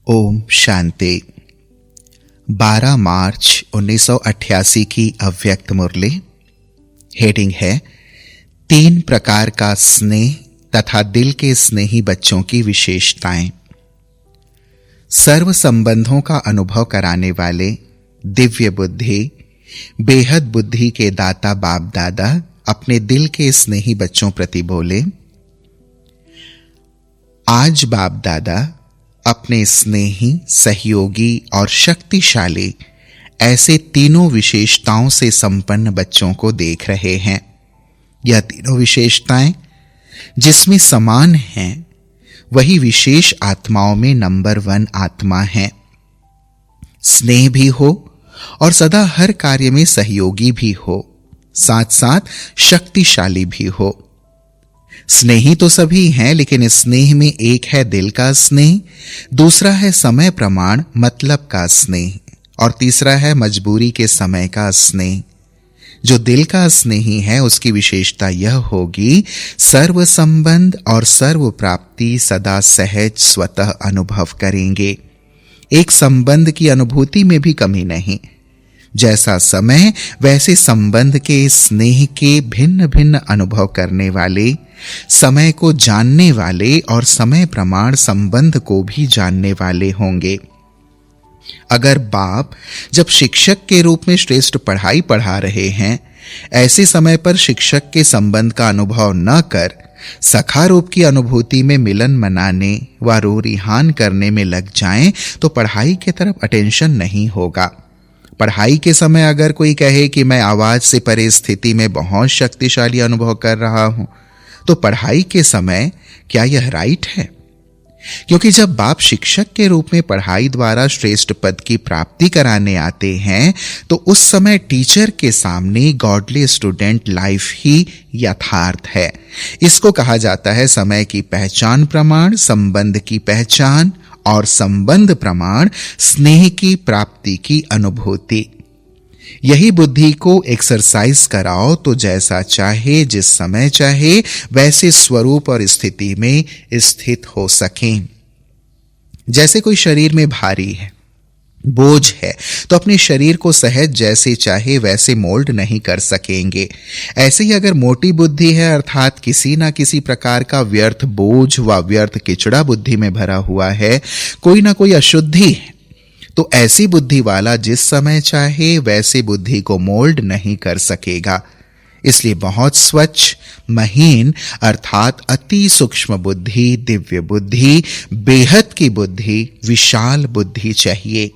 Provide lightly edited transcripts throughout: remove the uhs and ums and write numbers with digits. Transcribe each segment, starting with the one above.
ओम शांति। 12 मार्च 1988 की अव्यक्त मुरली। हेडिंग है 3 प्रकार का स्नेह तथा दिल के स्नेही बच्चों की विशेषताएं। सर्व संबंधों का अनुभव कराने वाले दिव्य बुद्धि, बेहद बुद्धि के दाता बाप दादा अपने दिल के स्नेही बच्चों प्रति बोले, आज बाप दादा अपने स्नेही, सहयोगी और शक्तिशाली ऐसे तीनों विशेषताओं से संपन्न बच्चों को देख रहे हैं। यह तीनों विशेषताएं जिसमें समान हैं, वही विशेष आत्माओं में नंबर 1 आत्मा है। स्नेह भी हो और सदा हर कार्य में सहयोगी भी हो, साथ साथ शक्तिशाली भी हो। स्नेही तो सभी हैं, लेकिन स्नेह में एक है दिल का स्नेह, दूसरा है समय प्रमाण मतलब का स्नेह और तीसरा है मजबूरी के समय का स्नेह। जो दिल का स्नेही है उसकी विशेषता यह होगी, सर्व संबंध और सर्व प्राप्ति सदा सहज स्वतः अनुभव करेंगे। एक संबंध की अनुभूति में भी कमी नहीं। जैसा समय वैसे संबंध के स्नेह के भिन्न भिन्न अनुभव करने वाले, समय को जानने वाले और समय प्रमाण संबंध को भी जानने वाले होंगे। अगर बाप जब शिक्षक के रूप में श्रेष्ठ पढ़ाई पढ़ा रहे हैं, ऐसे समय पर शिक्षक के संबंध का अनुभव न कर सखा रूप की अनुभूति में मिलन मनाने व रो रिहान करने में लग जाएं, तो पढ़ाई की तरफ अटेंशन नहीं होगा। पढ़ाई के समय अगर कोई कहे कि मैं आवाज से परे स्थिति में बहुत शक्तिशाली अनुभव कर रहा हूं, तो पढ़ाई के समय क्या यह राइट है? क्योंकि जब बाप शिक्षक के रूप में पढ़ाई द्वारा श्रेष्ठ पद की प्राप्ति कराने आते हैं, तो उस समय टीचर के सामने गॉडली स्टूडेंट लाइफ ही यथार्थ है। इसको कहा जाता है समय की पहचान प्रमाण, संबंध की पहचान और संबंध प्रमाण स्नेह की प्राप्ति की अनुभूति। यही बुद्धि को एक्सरसाइज कराओ तो जैसा चाहे, जिस समय चाहे, वैसे स्वरूप और स्थिति में स्थित हो सकें। जैसे कोई शरीर में भारी है, बोझ है, तो अपने शरीर को सहज जैसे चाहे वैसे मोल्ड नहीं कर सकेंगे। ऐसे ही अगर मोटी बुद्धि है, अर्थात किसी ना किसी प्रकार का व्यर्थ बोझ व व्यर्थ किचड़ा बुद्धि में भरा हुआ है, कोई ना कोई अशुद्धि है, तो ऐसी बुद्धि वाला जिस समय चाहे वैसे बुद्धि को मोल्ड नहीं कर सकेगा। इसलिए बहुत स्वच्छ, महीन अर्थात अति सूक्ष्म बुद्धि, दिव्य बुद्धि, बेहद की बुद्धि, विशाल बुद्धि चाहिए।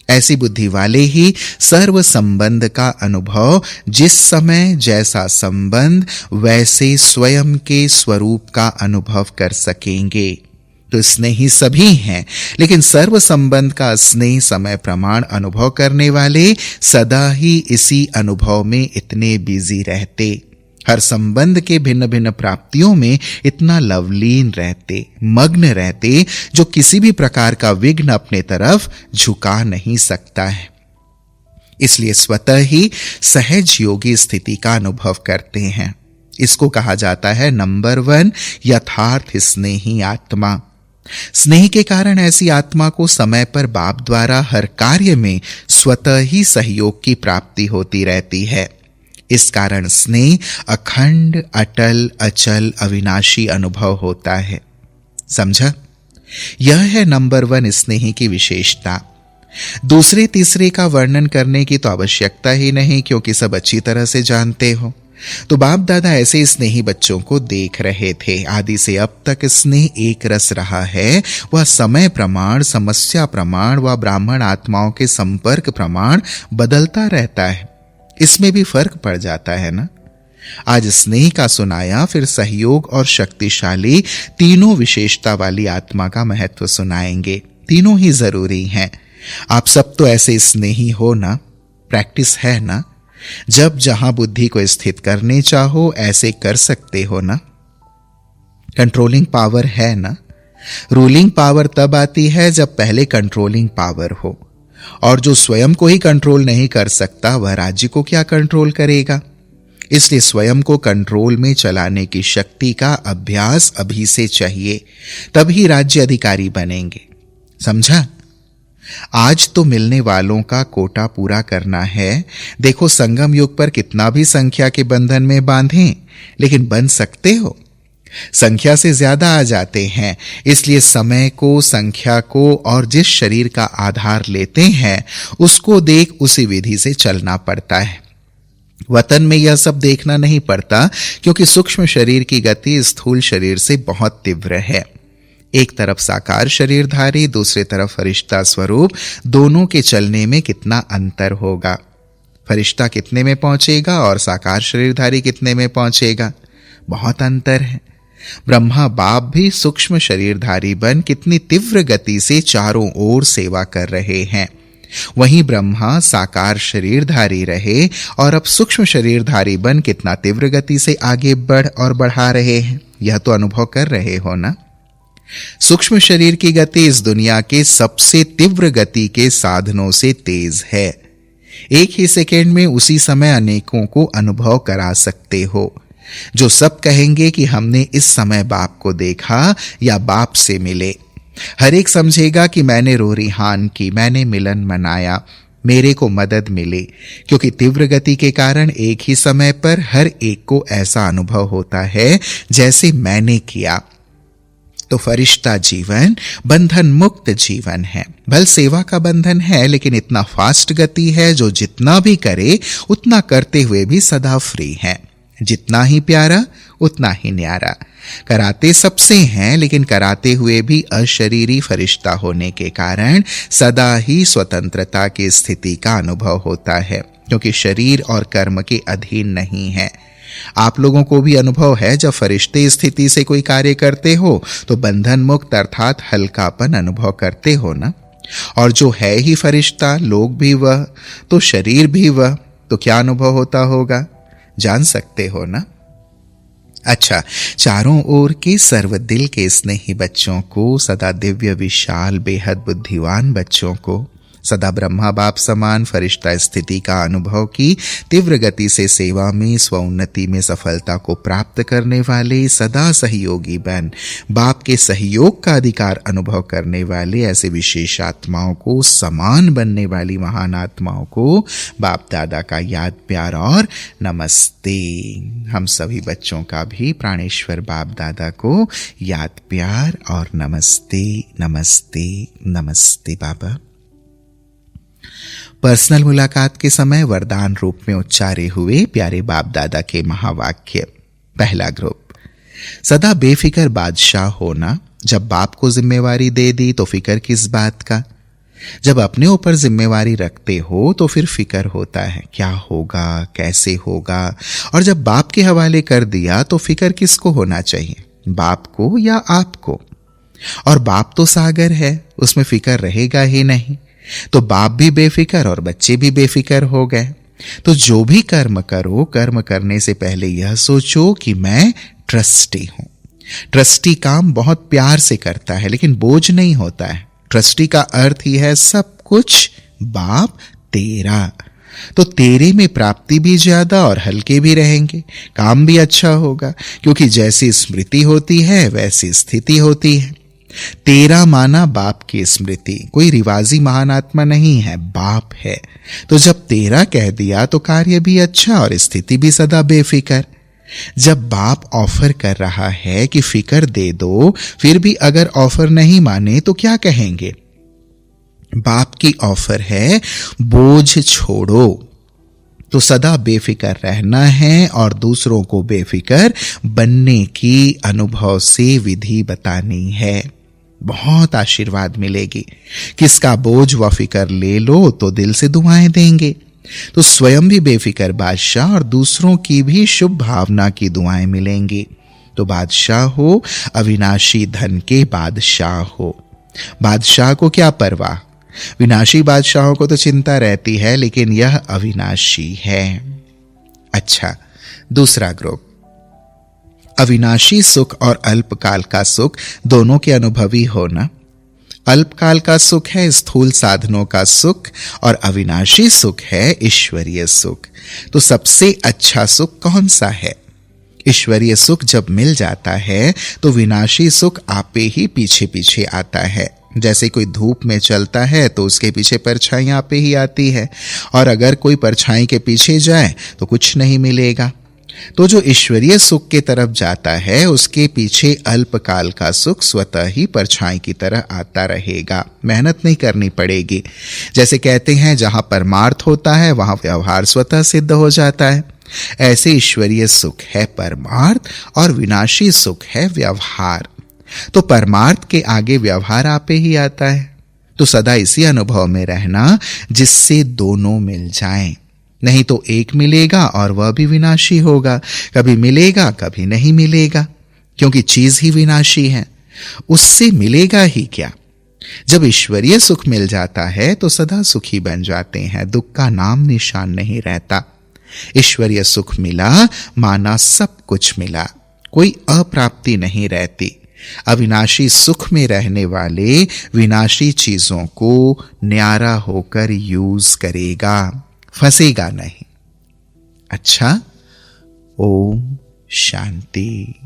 ऐसी बुद्धि वाले ही सर्व संबंध का अनुभव जिस समय जैसा संबंध वैसे स्वयं के स्वरूप का अनुभव कर सकेंगे। तो स्नेही सभी हैं, लेकिन सर्व संबंध का स्नेह समय प्रमाण अनुभव करने वाले सदा ही इसी अनुभव में इतने बिजी रहते, हर संबंध के भिन्न भिन्न प्राप्तियों में इतना लवलीन रहते, मग्न रहते, जो किसी भी प्रकार का विघ्न अपने तरफ झुका नहीं सकता है। इसलिए स्वतः ही सहज योगी स्थिति का अनुभव करते हैं। इसको कहा जाता है नंबर 1 यथार्थ स्नेही आत्मा। स्नेह के कारण ऐसी आत्मा को समय पर बाप द्वारा हर कार्य में स्वतः ही सहयोग की प्राप्ति होती रहती है। इस कारण स्नेह अखंड, अटल, अचल, अविनाशी अनुभव होता है। समझा? यह है नंबर 1 स्नेह की विशेषता। दूसरे तीसरे का वर्णन करने की तो आवश्यकता ही नहीं, क्योंकि सब अच्छी तरह से जानते हो। तो बाप दादा ऐसे स्नेही बच्चों को देख रहे थे। आदि से अब तक स्नेह एक रस रहा है। वह समय प्रमाण, समस्या प्रमाण व ब्राह्मण आत्माओं के संपर्क प्रमाण बदलता रहता है। इसमें भी फर्क पड़ जाता है ना। आज स्नेह का सुनाया, फिर सहयोग और शक्तिशाली तीनों विशेषता वाली आत्मा का महत्व सुनाएंगे। तीनों ही जरूरी हैं। आप सब तो ऐसे स्नेही हो ना, प्रैक्टिस है ना। जब जहां बुद्धि को स्थित करने चाहो ऐसे कर सकते हो ना। कंट्रोलिंग पावर है ना। रूलिंग पावर तब आती है जब पहले कंट्रोलिंग पावर हो, और जो स्वयं को ही कंट्रोल नहीं कर सकता वह राज्य को क्या कंट्रोल करेगा। इसलिए स्वयं को कंट्रोल में चलाने की शक्ति का अभ्यास अभी से चाहिए, तभी राज्य अधिकारी बनेंगे। समझा? आज तो मिलने वालों का कोटा पूरा करना है। देखो, संगम युग पर कितना भी संख्या के बंधन में बांधें, लेकिन बंध सकते हो? संख्या से ज्यादा आ जाते हैं। इसलिए समय को, संख्या को और जिस शरीर का आधार लेते हैं उसको देख उसी विधि से चलना पड़ता है। वतन में यह सब देखना नहीं पड़ता, क्योंकि सूक्ष्म शरीर की गति स्थूल शरीर से बहुत तीव्र है। एक तरफ साकार शरीरधारी, दूसरी तरफ फरिश्ता स्वरूप, दोनों के चलने में कितना अंतर होगा। फरिश्ता कितने में पहुंचेगा और साकार शरीरधारी कितने में पहुंचेगा? बहुत अंतर है। ब्रह्मा बाप भी सूक्ष्म शरीरधारी बन कितनी तीव्र गति से चारों ओर सेवा कर रहे हैं। वहीं ब्रह्मा साकार शरीरधारी रहे और अब सूक्ष्म शरीरधारी बन कितना तीव्र गति से आगे बढ़ा रहे हैं। यह तो अनुभव कर रहे हो ना। सूक्ष्म शरीर की गति इस दुनिया के सबसे तीव्र गति के साधनों से तेज है। एक ही सेकेंड में उसी समय अनेकों को अनुभव करा सकते हो। जो सब कहेंगे कि हमने इस समय बाप को देखा या बाप से मिले। हर एक समझेगा कि मैंने रोरिहान की, मैंने मिलन मनाया, मेरे को मदद मिले, क्योंकि तीव्र गति के कारण एक ही समय पर हर एक को ऐसा अनुभव होता है जैसे मैंने किया। तो फरिश्ता जीवन बंधन मुक्त जीवन है। भल सेवा का बंधन है, लेकिन इतना फास्ट गति है जो जितना भी करे उतना करते हुए भी सदा फ्री है। जितना ही प्यारा उतना ही न्यारा। कराते सबसे हैं, लेकिन कराते हुए भी अशरीरी फरिश्ता होने के कारण सदा ही स्वतंत्रता की स्थिति का अनुभव होता है, क्योंकि शरीर और कर्म के अधीन नहीं है। आप लोगों को भी अनुभव है, जब फरिश्ते स्थिति से कोई कार्य करते हो तो बंधन मुक्त अर्थात हल्कापन अनुभव करते हो ना। और जो है ही फरिश्ता, लोग भी वह, तो शरीर भी वह, तो क्या अनुभव होता होगा? जान सकते हो ना। अच्छा, चारों ओर के सर्वदिल के स्नेही बच्चों को, सदा दिव्य विशाल बेहद बुद्धिवान बच्चों को, सदा ब्रह्मा बाप समान फरिश्ता स्थिति का अनुभव की तीव्र गति से सेवा में, स्वउन्नति में सफलता को प्राप्त करने वाले, सदा सहयोगी बन बाप के सहयोग का अधिकार अनुभव करने वाले ऐसे विशेष आत्माओं को, समान बनने वाली महान आत्माओं को बाप दादा का याद प्यार और नमस्ते। हम सभी बच्चों का भी प्राणेश्वर बाप दादा को याद प्यार और नमस्ते नमस्ते नमस्ते। बाबा, पर्सनल मुलाकात के समय वरदान रूप में उच्चारे हुए प्यारे बाप दादा के महावाक्य। पहला ग्रुप, सदा बेफिक्र बादशाह होना। जब बाप को जिम्मेवारी दे दी तो फिक्र किस बात का? जब अपने ऊपर जिम्मेवारी रखते हो तो फिर फिक्र होता है क्या होगा, कैसे होगा। और जब बाप के हवाले कर दिया तो फिक्र किसको होना चाहिए, बाप को या आपको? और बाप तो सागर है, उसमें फिक्र रहेगा ही नहीं। तो बाप भी बेफिक्र और बच्चे भी बेफिक्र हो गए। तो जो भी कर्म करो, कर्म करने से पहले यह सोचो कि मैं ट्रस्टी हूं। ट्रस्टी काम बहुत प्यार से करता है, लेकिन बोझ नहीं होता है। ट्रस्टी का अर्थ ही है सब कुछ बाप तेरा। तो तेरे में प्राप्ति भी ज्यादा और हल्के भी रहेंगे, काम भी अच्छा होगा, क्योंकि जैसी स्मृति होती है वैसी स्थिति होती है। तेरा माना बाप की स्मृति, कोई रिवाजी महान आत्मा नहीं है, बाप है। तो जब तेरा कह दिया तो कार्य भी अच्छा और स्थिति भी सदा बेफिक्र। जब बाप ऑफर कर रहा है कि फिक्र दे दो, फिर भी अगर ऑफर नहीं माने तो क्या कहेंगे? बाप की ऑफर है बोझ छोड़ो। तो सदा बेफिक्र रहना है और दूसरों को बेफिक्र बनने की अनुभव से विधि बतानी है। बहुत आशीर्वाद मिलेगी। किसका बोझ व फिक्र ले लो तो दिल से दुआएं देंगे। तो स्वयं भी बेफिक्र बादशाह और दूसरों की भी शुभ भावना की दुआएं मिलेंगी। तो बादशाह हो, अविनाशी धन के बादशाह हो। बादशाह को क्या परवाह, विनाशी बादशाहों को तो चिंता रहती है, लेकिन यह अविनाशी है। अच्छा, दूसरा ग्रुप, अविनाशी सुख और अल्पकाल का सुख दोनों के अनुभवी होना। अल्पकाल का सुख है स्थूल साधनों का सुख और अविनाशी सुख है ईश्वरीय सुख। तो सबसे अच्छा सुख कौन सा है? ईश्वरीय सुख जब मिल जाता है तो विनाशी सुख आपे ही पीछे पीछे आता है। जैसे कोई धूप में चलता है तो उसके पीछे परछाई आपे ही आती है, और अगर कोई परछाई के पीछे जाए तो कुछ नहीं मिलेगा। तो जो ईश्वरीय सुख की तरफ जाता है उसके पीछे अल्पकाल का सुख स्वतः ही परछाई की तरह आता रहेगा, मेहनत नहीं करनी पड़ेगी। जैसे कहते हैं जहां परमार्थ होता है वहां व्यवहार स्वतः सिद्ध हो जाता है। ऐसे ईश्वरीय सुख है परमार्थ और विनाशी सुख है व्यवहार। तो परमार्थ के आगे व्यवहार आपे ही आता है। तो सदा इसी अनुभव में रहना जिससे दोनों मिल जाएं। नहीं तो एक मिलेगा और वह भी विनाशी होगा, कभी मिलेगा कभी नहीं मिलेगा, क्योंकि चीज ही विनाशी है, उससे मिलेगा ही क्या। जब ईश्वरीय सुख मिल जाता है तो सदा सुखी बन जाते हैं, दुख का नाम निशान नहीं रहता। ईश्वरीय सुख मिला माना सब कुछ मिला, कोई अप्राप्ति नहीं रहती। अविनाशी सुख में रहने वाले विनाशी चीजों को न्यारा होकर यूज करेगा, फंसेगा नहीं। अच्छा, ओम शांति।